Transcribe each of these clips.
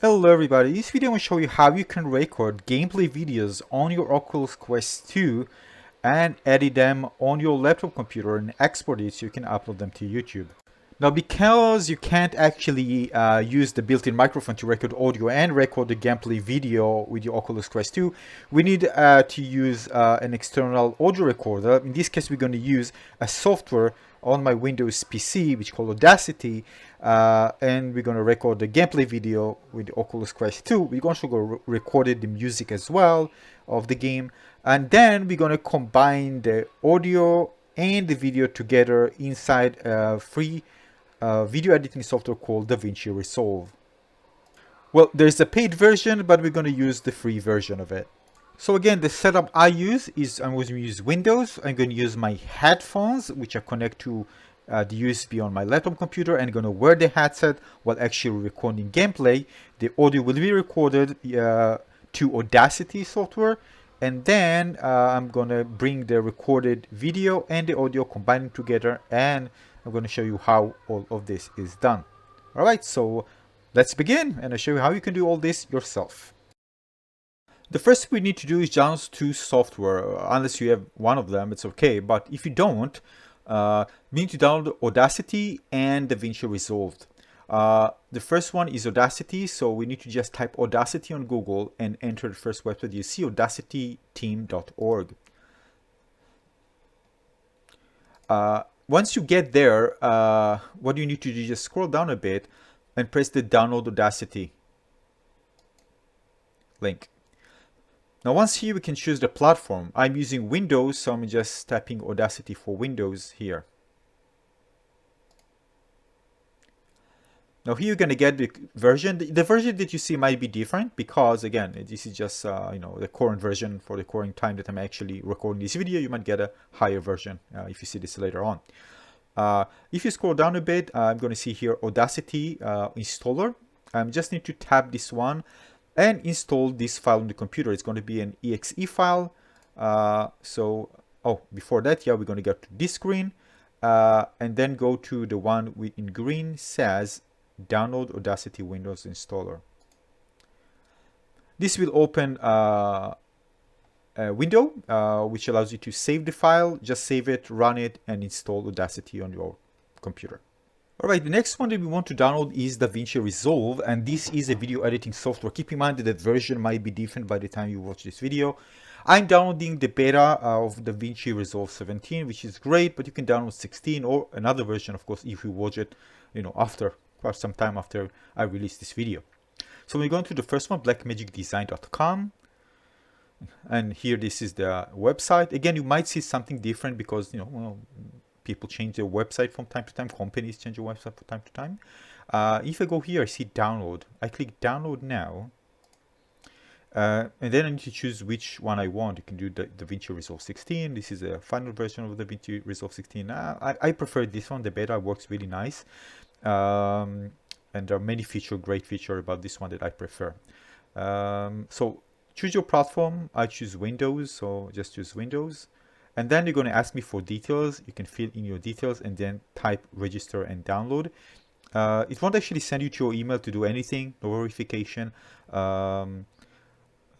Hello everybody, in this video I'm going to show you how you can record gameplay videos on your Oculus Quest 2 and edit them on your laptop computer and export it so you can upload them to YouTube. Now because you can't actually use the built-in microphone to record audio and record the gameplay video with your Oculus Quest 2, we need to use an external audio recorder. In this case we're going to use a software on my Windows PC which is called Audacity, and we're going to record the gameplay video with the Oculus Quest 2. We're also going to record the music as well of the game, and then we're going to combine the audio and the video together inside a free video editing software called Davinci Resolve. Well, there's a paid version, but we're going to use the free version of it. So again, the setup I use is I'm going to use Windows. I'm going to use my headphones, which I connect to the USB on my laptop computer, and I'm going to wear the headset while actually recording gameplay. The audio will be recorded to Audacity software, and then I'm going to bring the recorded video and the audio combining together, and I'm going to show you how all of this is done. All right, so let's begin, and I'll show you how you can do all this yourself. The first thing we need to do is download two software. Unless you have one of them, it's okay. But if you don't, we need to download Audacity and Davinci Resolve. The first one is Audacity, so we need to just type Audacity on Google and enter the first website you see, audacityteam.org. Once you get there, what you need to do is just scroll down a bit and press the Download Audacity link. Now once here we can choose the platform. I'm using Windows, so I'm just tapping Audacity for Windows here. Now here you're going to get the version. The version that you see might be different because again, this is just the current version for the current time that I'm actually recording this video. You might get a higher version if you see this later on. If you scroll down a bit, I'm going to see here Audacity installer. I just need to tap this one and install this file on the computer. It's going to be an exe file. Before that, we're going to go to this screen and then go to the one in green says download Audacity Windows installer. This will open a window which allows you to save the file. Just save it, run it, and install Audacity on your computer. Alright, the next one that we want to download is Davinci Resolve, and this is a video editing software. Keep in mind that the version might be different by the time you watch this video. I'm downloading the beta of Davinci Resolve 17, which is great, but you can download 16 or another version, of course, if you watch it, after quite some time after I release this video. So we're going to the first one, blackmagicdesign.com. And here this is the website. Again, you might see something different because, people change their website from time to time. Companies change their website from time to time. If I go here, I see download. I click download now. And then I need to choose which one I want. You can do the Davinci Resolve 16. This is a final version of the Davinci Resolve 16. I prefer this one. The beta works really nice. And there are many great features about this one that I prefer. So choose your platform. I choose Windows, so just choose Windows. And then you're going to ask me for details. You can fill in your details and then type register and download. It won't actually send you to your email to do anything, no verification. And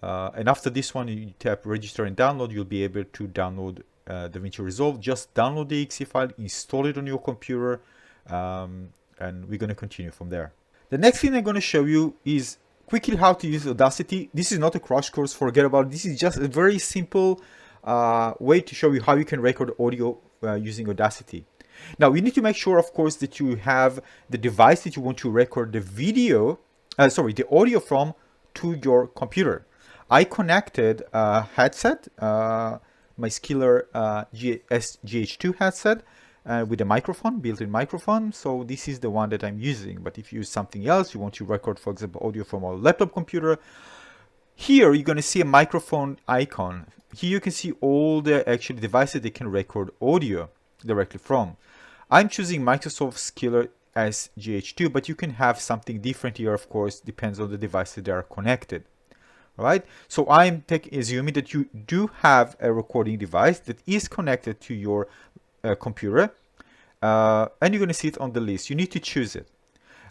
after this one, you tap register and download, you'll be able to download Davinci Resolve. Just download the exe file, install it on your computer, and we're going to continue from there. The next thing I'm going to show you is quickly how to use Audacity. This is not a crash course, forget about it. This is just a very simple way to show you how you can record audio using Audacity. Now you need to make sure, of course, that you have the device that you want to record the audio from to your computer. I connected a headset, my Skiller GH2 headset with a microphone, built-in microphone. So this is the one that I'm using. But if you use something else, you want to record, for example, audio from a laptop computer, here you're going to see a microphone icon. Here you can see all the actual devices that can record audio directly from. I'm choosing Microsoft Skiller SGH2, but you can have something different here, of course, depends on the devices that are connected. All right, so I'm assuming that you do have a recording device that is connected to your computer, and you're going to see it on the list. You need to choose it.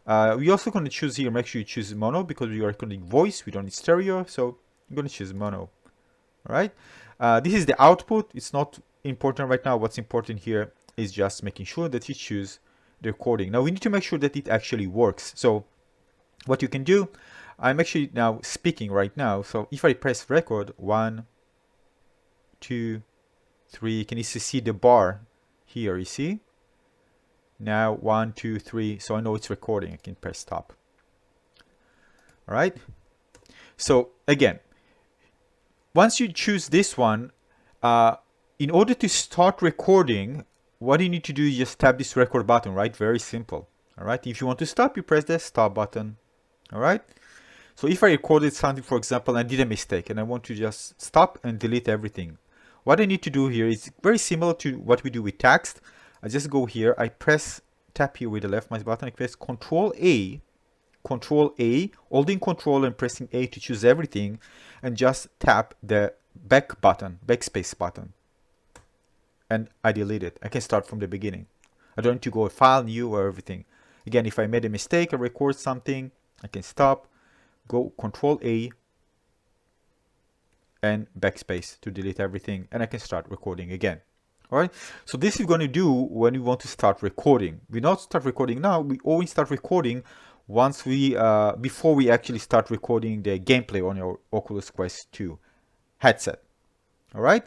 We also going to choose here, make sure you choose mono because we are recording voice, we don't need stereo, so I'm going to choose mono. All right, this is the output. It's not important right now. What's important here is just making sure that you choose the recording. Now we need to make sure that it actually works. So what you can do, I'm actually now speaking right now. So if I press record, 1, 2, 3, can you see the bar here? You see? Now 1, 2, 3. So I know it's recording. I can press stop. All right. So again, once you choose this one, in order to start recording, what you need to do is just tap this record button, right? Very simple. All right. If you want to stop, you press the stop button. All right. So if I recorded something, for example, and did a mistake, and I want to just stop and delete everything, what I need to do here is very similar to what we do with text. I just go here, I tap here with the left mouse button, I press Control A, holding Control and pressing A to choose everything, and just tap the backspace button, and I delete it. I can start from the beginning. I don't need to go File, New, or everything. Again, if I made a mistake, I record something, I can stop, go Control A, and backspace to delete everything, and I can start recording again. All right, so this is going to do when we want to start recording. We not start recording now, we always start recording once we before we actually start recording the gameplay on your Oculus Quest 2 headset. All right,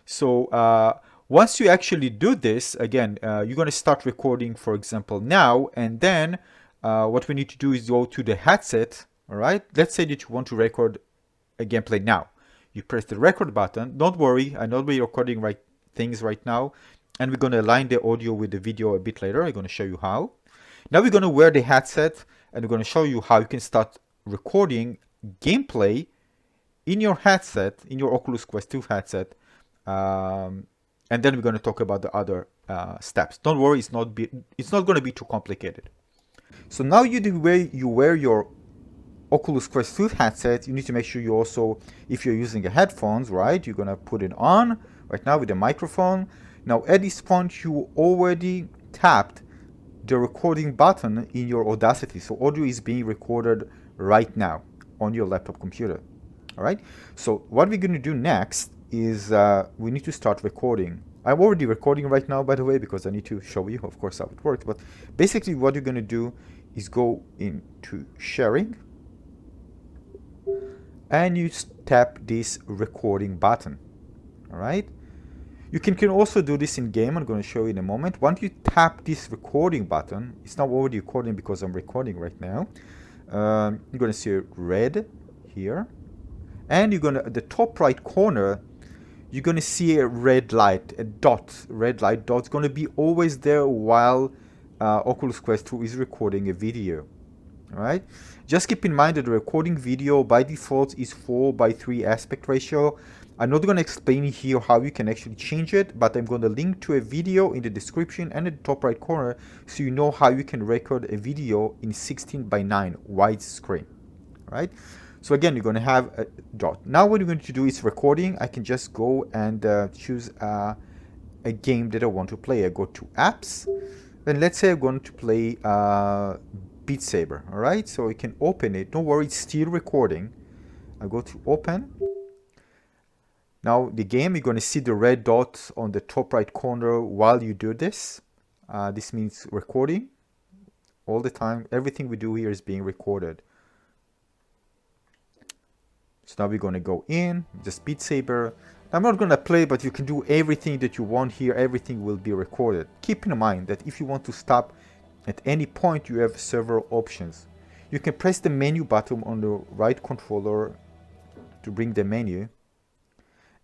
so once you actually do this, again, you're going to start recording, for example, now, and then what we need to do is go to the headset. All right, let's say that you want to record a gameplay now. You press the record button. Don't worry, I know we're recording things right now, and we're going to align the audio with the video a bit later. I'm going to show you how. Now we're going to wear the headset, and we're going to show you how you can start recording gameplay in your headset, in your Oculus Quest 2 headset, and then we're going to talk about the other steps. Don't worry, it's not going to be too complicated. So now you wear your Oculus Quest 2 headset, you need to make sure you also, if you're using a headphones, right, you're gonna put it on right now with the microphone. Now at this point, you already tapped the recording button in your Audacity, so audio is being recorded right now on your laptop computer. All right, so what we're gonna do next is we need to start recording. I'm already recording right now, by the way, because I need to show you, of course, how it works. But basically what you're gonna do is go into sharing, and you tap this recording button. All right, you can also do this in game. I'm going to show you in a moment. Once you tap this recording button, it's now already recording because I'm recording right now. You're going to see red here, and you're going to, at the top right corner, you're going to see a red light, a red light dot. It's going to be always there while Oculus Quest 2 is recording a video. All right, just keep in mind that the recording video by default is 4:3 aspect ratio. I'm not going to explain here how you can actually change it, but I'm going to link to a video in the description and at the top right corner so you know how you can record a video in 16:9 widescreen. All right, so again, you're going to have a dot. Now what you're going to do is recording. I can just go and choose a game that I want to play. I go to apps, and let's say I'm going to play Beat Saber. All right, so you can open it. Don't worry, it's still recording. I go to open. Now the game, you're going to see the red dot on the top right corner while you do this. This means recording all the time. Everything we do here is being recorded. So now we're going to go in, just Beat Saber. I'm not going to play, but you can do everything that you want here. Everything will be recorded. Keep in mind that if you want to stop at any point, you have several options. You can press the menu button on the right controller to bring the menu.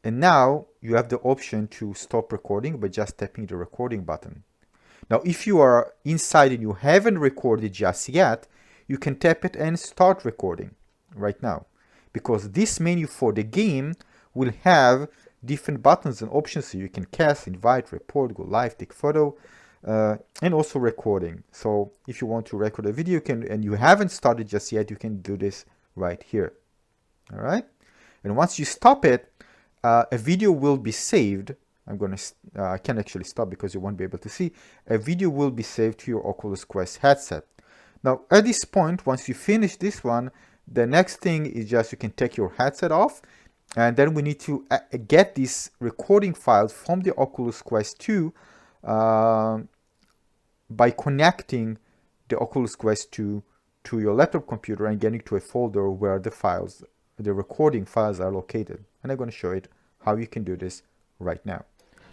And now you have the option to stop recording by just tapping the recording button. Now, if you are inside and you haven't recorded just yet, you can tap it and start recording right now. Because this menu for the game will have different buttons and options, so you can cast, invite, report, go live, take photo, and also recording. So if you want to record a video and you haven't started just yet, you can do this right here. All right, and once you stop it, a video will be saved. I can't actually stop because you won't be able to see. A video will be saved to your Oculus Quest headset. Now, at this point, once you finish this one, the next thing is just you can take your headset off, and then we need to get this recording file from the Oculus Quest 2 by connecting the Oculus Quest 2 to your laptop computer and getting to a folder where the recording files are located. And I'm going to show you how you can do this right now.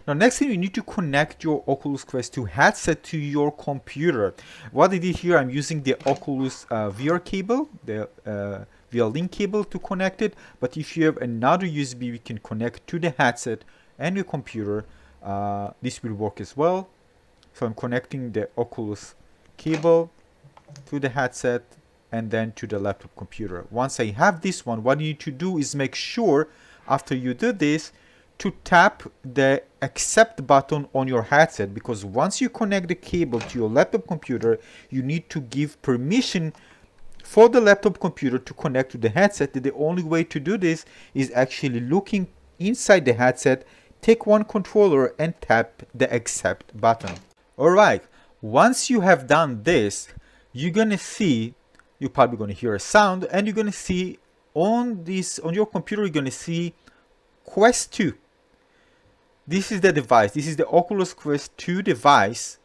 Now, next thing, you need to connect your Oculus Quest 2 headset to your computer. What I did here, I'm using the Oculus VR cable, the VR link cable to connect it. But if you have another USB, you can connect to the headset and your computer. This will work as well. So I'm connecting the Oculus cable to the headset and then to the laptop computer. Once I have this one, what you need to do is make sure after you do this to tap the accept button on your headset, because once you connect the cable to your laptop computer, you need to give permission for the laptop computer to connect to the headset. The only way to do this is actually looking inside the headset, take one controller and tap the accept button. Alright, once you have done this, you're probably gonna hear a sound, and you're gonna see on your computer, you're gonna see Quest 2. This is the device. This is the Oculus Quest 2 device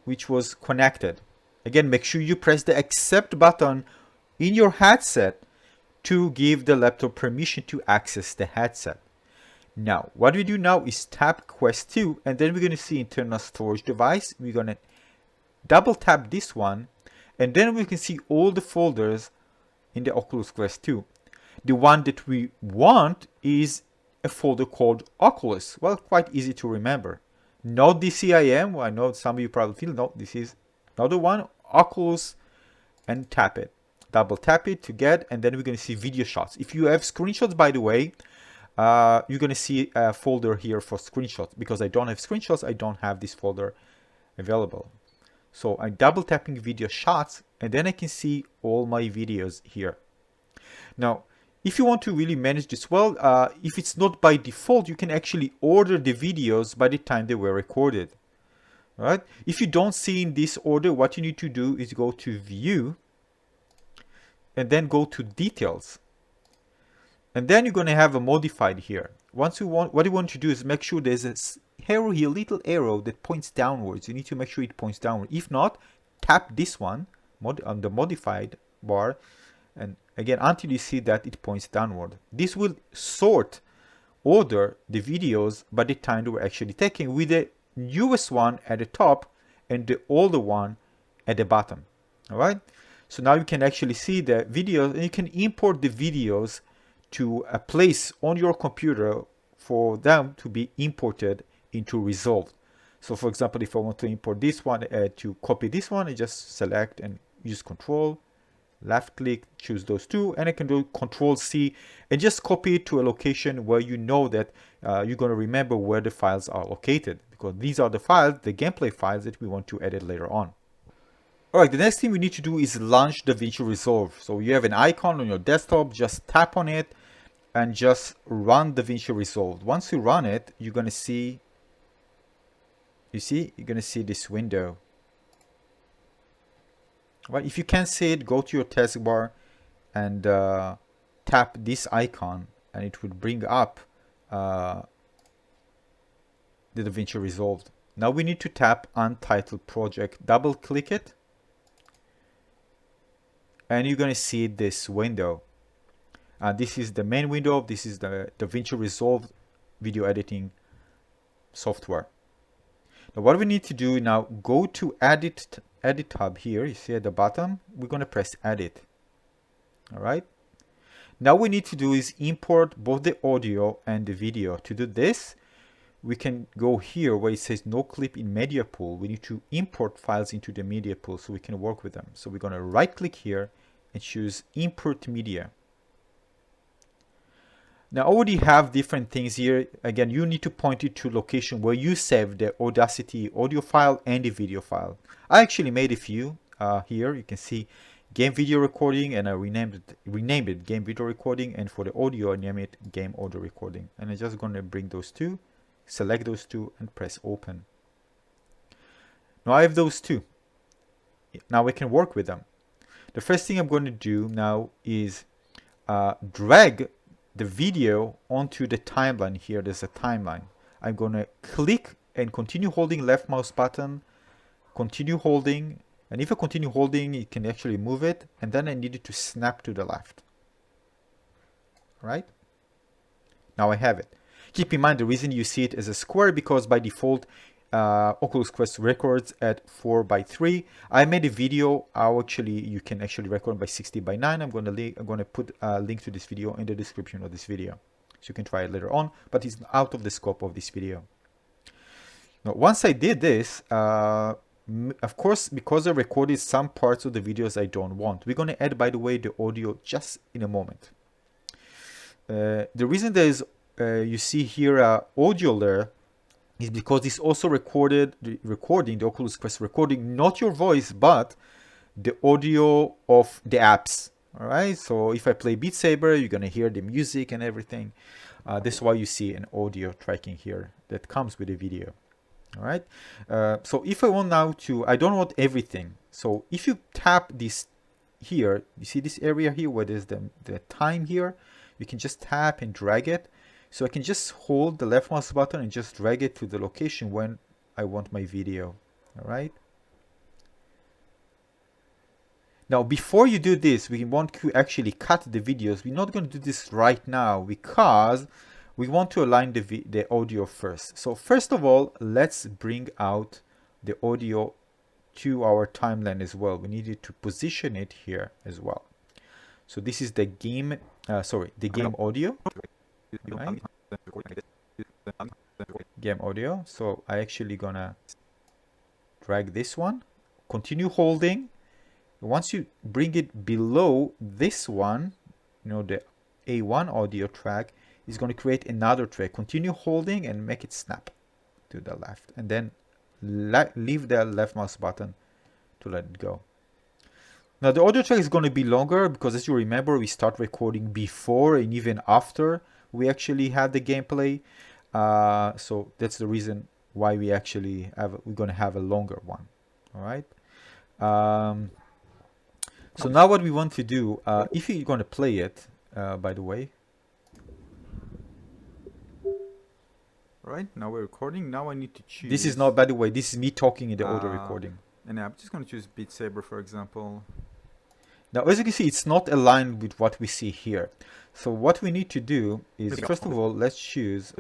which was connected. Again, make sure you press the accept button in your headset to give the laptop permission to access the headset. Now, what we do now is tap Quest 2, and then we're going to see internal storage device. We're going to double tap this one, and then we can see all the folders in the Oculus Quest 2. The one that we want is a folder called Oculus. Well, quite easy to remember. Not DCIM. Well, I know some of you probably feel, no, this is another one, Oculus, and tap it. Double tap it to get, and then we're going to see video shots. If you have screenshots, by the way, you're going to see a folder here for screenshots. Because I don't have screenshots, I don't have this folder available. So I'm double tapping video shots, and then I can see all my videos here. Now, if you want to really manage this well, if it's not by default, you can actually order the videos by the time they were recorded. All right? If you don't see in this order, what you need to do is go to View, and then go to Details. And then you're going to have a modified here. What you want to do is make sure there's a arrow here, little arrow that points downwards. You need to make sure it points downward. If not, tap this one on the modified bar, and again until you see that it points downward. This will order the videos by the time they were actually taken, with the newest one at the top and the older one at the bottom. All right. So now you can actually see the videos, and you can import the videos to a place on your computer for them to be imported into Resolve. So for example, if I want to import this one, to copy this one, I just select and use Control, left click, choose those two, and I can do Control C and just copy it to a location where you know that you're going to remember where the files are located, because these are the files, the gameplay files that we want to edit later on. Alright, the next thing we need to do is launch Davinci Resolve. So you have an icon on your desktop, just tap on it and just run Davinci Resolve. Once you run it, you're going to see, you're going to see this window. Right, if you can't see it, go to your taskbar and tap this icon, and it will bring up the Davinci Resolve. Now we need to tap Untitled Project, double click it, and you're going to see this window. This is the main window. This is the Davinci Resolve video editing software. Now what we need to do now, go to Edit tab here. You see at the bottom, we're going to press Edit. All right. Now we need to do is import both the audio and the video. To do this, we can go here where it says no clip in media pool. We need to import files into the media pool so we can work with them. So we're going to right click here and choose Import Media. Now I already have different things here. Again, you need to point it to location where you save the Audacity audio file and the video file. I actually made a few here. You can see game video recording, and I renamed it game video recording, and for the audio I named it game audio recording. And I'm just going to bring those two, select those two, and press open. Now I have those two. now I can work with them. The first thing I'm going to do now is drag the video onto the timeline here. There's a timeline. I'm going to click and continue holding left mouse button, continue holding, and if I continue holding, you can actually move it, and then I need it to snap to the left. Right? Now I have it. Keep in mind the reason you see it as a square because by default Oculus Quest records at 4:3. I made a video how actually you can actually record by 60:9. I'm going to put a link to this video in the description of this video, so you can try it later on. But it's out of the scope of this video. Now, once I did this, of course, because I recorded some parts of the videos I don't want, we're going to add, by the way, the audio just in a moment. The reason there is you see here audio layer is because it's also recording the Oculus Quest recording, not your voice, but the audio of the apps. All right. So if I play Beat Saber, you're gonna hear the music and everything. That's why you see an audio tracking here that comes with the video. All right. So if I want now to, I don't want everything. So if you tap this here, you see this area here where there's the time here, you can just tap and drag it. So I can just hold the left mouse button and just drag it to the location when I want my video. All right. Now, before you do this, we want to actually cut the videos. We're not going to do this right now because we want to align the audio first. So first of all, let's bring out the audio to our timeline as well. We needed to position it here as well. So this is the game, the game audio. Right. Game audio. So I actually gonna drag this one, continue holding. Once you bring it below this one, you know, the A1 audio track is going to create another track. Continue holding and make it snap to the left, and then leave the left mouse button to let it go. Now the audio track is going to be longer because, as you remember, we start recording before and even after we actually had the gameplay. So that's the reason why we're going to have a longer one. All right. So now what we want to do, if you're going to play it, by the way. All right, now we're recording. Now I need to choose. This is not, by the way, this is me talking in the audio recording. And I'm just going to choose Beat Saber, for example. Now, as you can see, it's not aligned with what we see here. So what we need to do is, first of all, let's choose,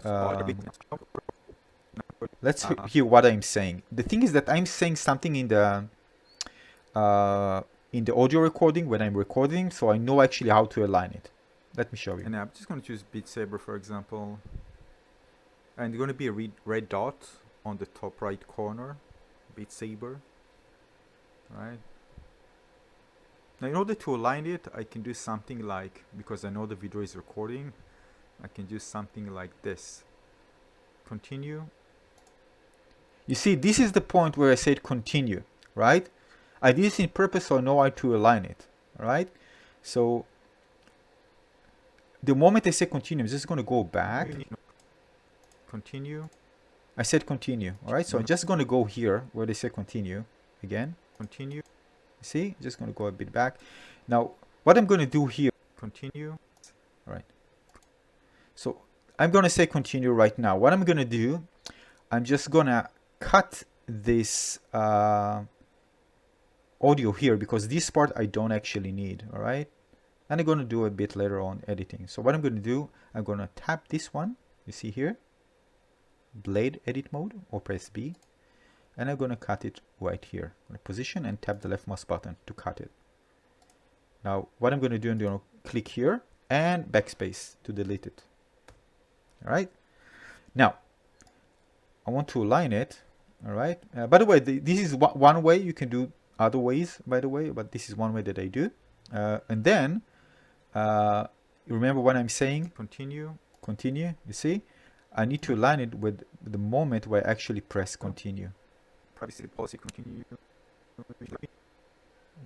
let's hear what I'm saying. The thing is that I'm saying something in the audio recording when I'm recording, so I know actually how to align it. Let me show you. And I'm just going to choose Beat Saber, for example. And there's going to be a red dot on the top right corner. Beat Saber. Right. Now, in order to align it, I can do something like, because I know the video is recording, I can do something like this. Continue. You see, this is the point where I said continue, right? I did this in purpose so I know how to align it, right? So the moment I say continue, I'm just going to go back. Continue. I said continue, all right? So I'm just going to go here where they say continue again. Continue. See, just going to go a bit back. Now, what I'm going to do here, continue. All right. So I'm going to say continue right now. What I'm going to do, I'm just going to cut this audio here because this part I don't actually need. All right. And I'm going to do a bit later on editing. So what I'm going to do, I'm going to tap this one. You see here, blade edit mode, or press B. And I'm going to cut it right here. I'm going to position and tap the left mouse button to cut it. Now, what I'm going to do, I'm going to click here and backspace to delete it. All right. Now, I want to align it. All right. By the way, this is one way. You can do other ways, by the way, but this is one way that I do. And then, remember what I'm saying? Continue. Continue. You see? I need to align it with the moment where I actually press continue. Privacy policy, continue.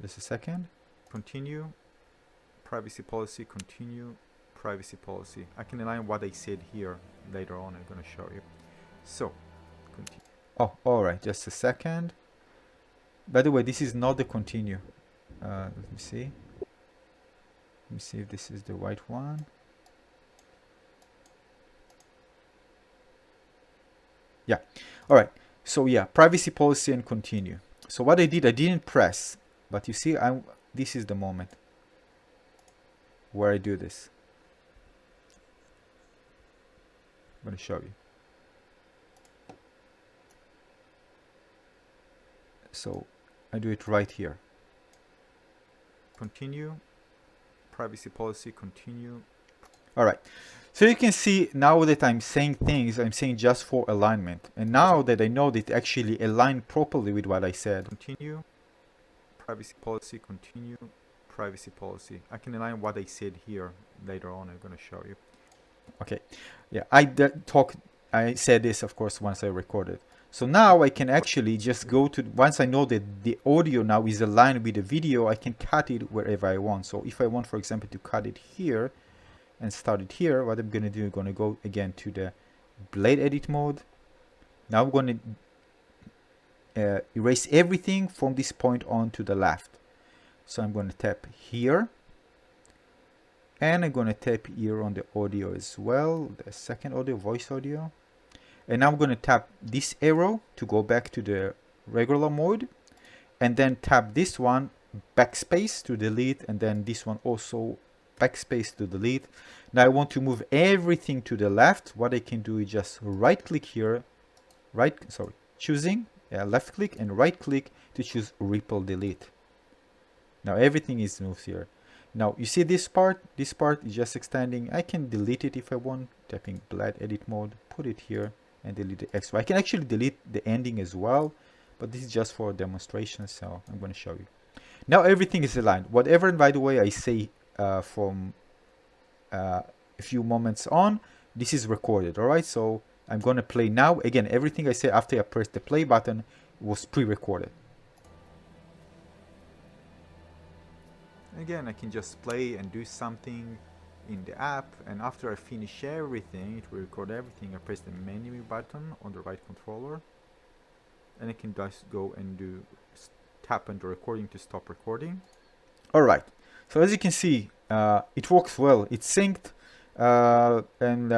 Just a second. Continue. Privacy policy, continue. Privacy policy. I can align what I said here later on. I'm going to show you. So, continue. Oh, all right. Just a second. By the way, this is not the continue. Let me see. Let me see if this is the right one. Yeah. All right. So yeah, privacy policy and continue. So what I did, I didn't press, but you see, this is the moment where I do this. I'm going to show you. So I do it right here. Continue. Privacy policy, continue. All right. So you can see now that I'm saying things, I'm saying just for alignment. And now that I know that it actually aligned properly with what I said. Continue. Privacy policy, continue. Privacy policy. I can align what I said here later on. I'm going to show you. Okay. Yeah, I said this, of course, once I recorded. So now I can actually just go to, once I know that the audio now is aligned with the video, I can cut it wherever I want. So if I want, for example, to cut it here and start it here, what I'm going to do, I'm going to go again to the blade edit mode. Now I'm going to erase everything from this point on to the left. So I'm going to tap here. And I'm going to tap here on the audio as well, the second audio, voice audio. And now I'm going to tap this arrow to go back to the regular mode. And then tap this one, backspace to delete. And then this one also, backspace to delete. Now I want to move everything to the left. What I can do is just right click here, choosing, left click and right click to choose ripple delete. Now everything is moved here. Now you see this part is just extending. I can delete it if I want, tapping blade edit mode, put it here and delete the extra. I can actually delete the ending as well, but this is just for a demonstration, so I'm going to show you. Now everything is aligned. Whatever, by the way, I say from a few moments on, this is recorded. All right, so I'm going to play now. Again, everything I say after I press the play button was pre-recorded. Again, I can just play and do something in the app, and after I finish everything, it will record everything. I press the menu button on the right controller, and I can just go and tap on the recording to stop recording. All right, so as you can see, it works well. It's synced, and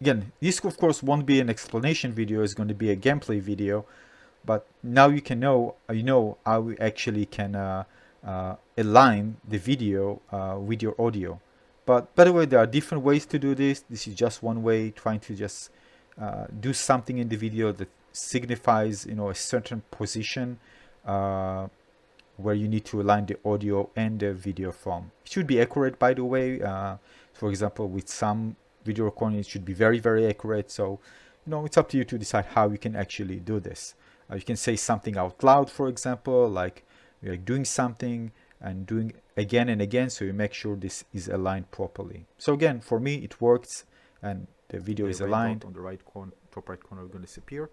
again, this of course won't be an explanation video. It's going to be a gameplay video, but now you can know how we actually can align the video with your audio. But by the way, there are different ways to do this. This is just one way, trying to just do something in the video that signifies, a certain position where you need to align the audio and the video from. It should be accurate, by the way. For example, with some video recording, it should be very, very accurate. So, it's up to you to decide how you can actually do this. You can say something out loud, for example, like you're doing something and doing again and again, so you make sure this is aligned properly. So again, for me, it works and the video is aligned. On the right corner, top right corner, going to disappear.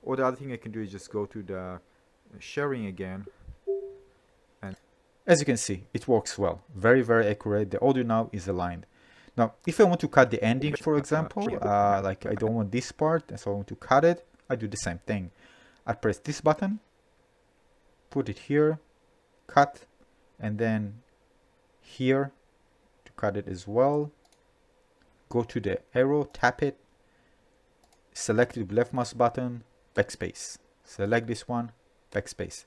Or the other thing I can do is just go to the sharing again. And as you can see, it works well. Very, very accurate. The audio now is aligned. Now, if I want to cut the ending, for example, like I don't want this part, so I want to cut it, I do the same thing. I press this button, put it here, cut, and then here to cut it as well. Go to the arrow, tap it, select the left mouse button, backspace. Select this one, backspace.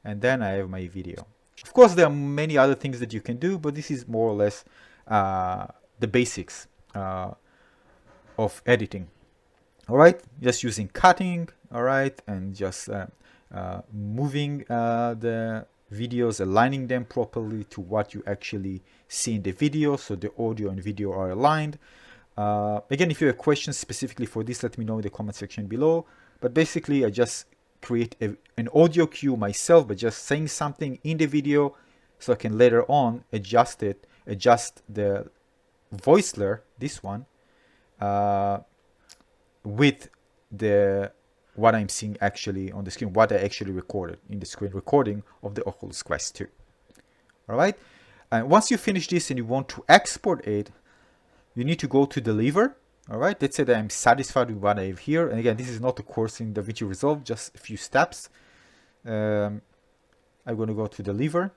And then I have my video. Of course, there are many other things that you can do, but this is more or less the basics of editing. All right, just using cutting, all right, and just moving the videos, aligning them properly to what you actually see in the video, so the audio and video are aligned. Again, if you have questions specifically for this, let me know in the comment section below. But basically, I just create an audio cue myself by just saying something in the video, so I can later on adjust the voice layer, this one, with what I'm seeing actually on the screen, what I actually recorded in the screen recording of the Oculus Quest 2. All right. And once you finish this and you want to export it, you need to go to deliver. All right. Let's say that I'm satisfied with what I have here. And again, this is not a course in Davinci Resolve, just a few steps. I'm going to go to the lever,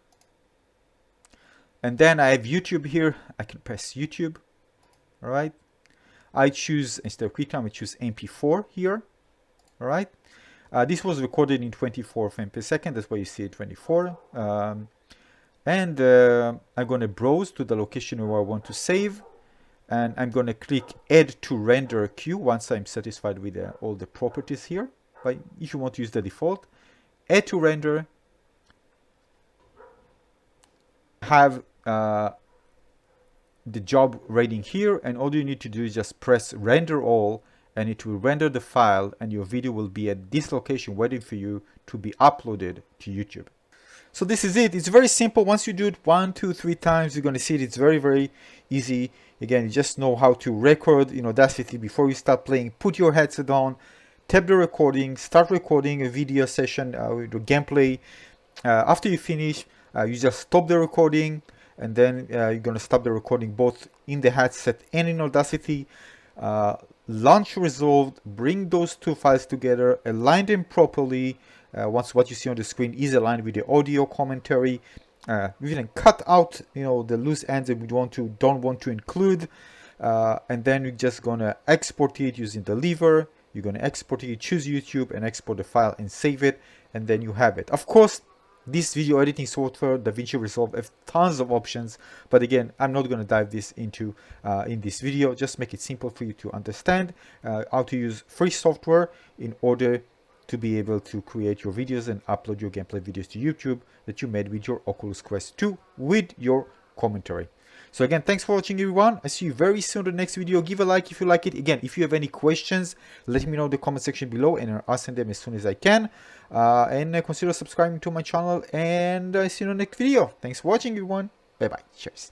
and then I have YouTube here. I can press YouTube. All right. I choose, instead of QuickTime, I choose MP4 here. All right. This was recorded in 24 frames per second. That's why you see it 24. And I'm going to browse to the location where I want to save. And I'm going to click Add to Render Queue once I'm satisfied with all the properties here. But if you want to use the default, Add to Render. Have the job rating here, and all you need to do is just press Render All, and it will render the file, and your video will be at this location waiting for you to be uploaded to YouTube. So this is it. It's very simple. Once you do it 1, 2, 3 times, you're going to see it. It's very, very easy. Again, you just know how to record in Audacity before you start playing. Put your headset on, tap the recording, start recording a video session with the gameplay. After you finish, you just stop the recording, and then you're going to stop the recording both in the headset and in Audacity. Launch Resolve, bring those two files together, align them properly. Once what you see on the screen is aligned with the audio commentary, we can cut out, the loose ends that we don't want to include, and then we're just gonna export it using the lever. You're gonna export it, choose YouTube, and export the file and save it, and then you have it. Of course, this video editing software, Davinci Resolve, have tons of options, but again, I'm not going to dive this into in this video. Just make it simple for you to understand how to use free software in order to be able to create your videos and upload your gameplay videos to YouTube that you made with your Oculus Quest 2 with your commentary. So again, thanks for watching, everyone. I see you very soon in the next video. Give a like if you like it. Again, if you have any questions, let me know in the comment section below, and I'll answer them as soon as I can. And consider subscribing to my channel, and I see you in the next video. Thanks for watching, everyone. Bye bye. Cheers.